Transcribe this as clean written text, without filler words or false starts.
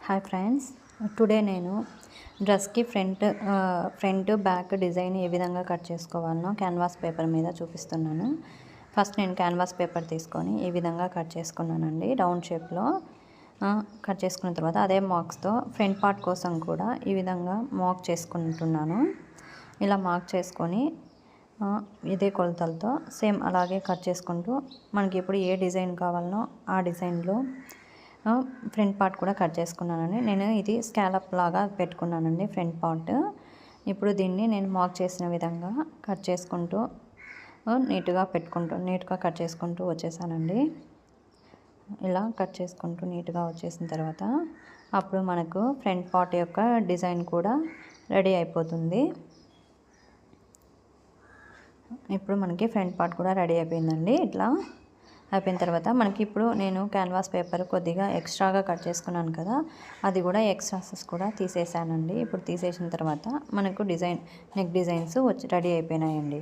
Hi friends, today నేను డ్రెస్కి front back design ఏ విధంగా కట్ చేసుకోవాలనో క్యాన్వాస్ పేపర్ మీద చూపిస్తున్నాను. ఫస్ట్ నేను క్యాన్వాస్ పేపర్ తీసుకొని ఈ విధంగా కట్ చేసుకున్నానండి. రౌండ్ షేప్లో కట్ చేసుకున్న తర్వాత అదే మార్క్స్తో ఫ్రంట్ పార్ట్ కోసం కూడా ఈ విధంగా మార్క్ చేసుకుంటున్నాను. ఇలా మార్క్ చేసుకొని ఇదే కొలతలతో సేమ్ అలాగే కట్ చేసుకుంటూ మనకి ఇప్పుడు ఏ డిజైన్ కావాలనో ఆ డిజైన్లో ఫ్రంట్ పార్ట్ కూడా కట్ చేసుకున్నానండి. నేను ఇది స్కాలప్ లాగా పెట్టుకున్నానండి ఫ్రంట్ పార్ట్. ఇప్పుడు దీన్ని నేను మార్క్ చేసిన విధంగా కట్ చేసుకుంటూ నీట్గా కట్ చేసుకుంటూ వచ్చేసానండి. ఇలా కట్ చేసుకుంటూ నీట్గా వచ్చేసిన తర్వాత అప్పుడు మనకు ఫ్రంట్ పార్ట్ యొక్క డిజైన్ కూడా రెడీ అయిపోతుంది. ఇప్పుడు మనకి ఫ్రంట్ పార్ట్ కూడా రెడీ అయిపోయిందండి. ఇట్లా అయిపోయిన తర్వాత మనకి ఇప్పుడు నేను క్యాన్వాస్ పేపర్ కొద్దిగా ఎక్స్ట్రాగా కట్ చేసుకున్నాను కదా, అది కూడా ఎక్స్ట్రాసెస్ కూడా తీసేసానండి. ఇప్పుడు తీసేసిన తర్వాత మనకు నెక్ డిజైన్స్ రెడీ అయిపోయినాయండి.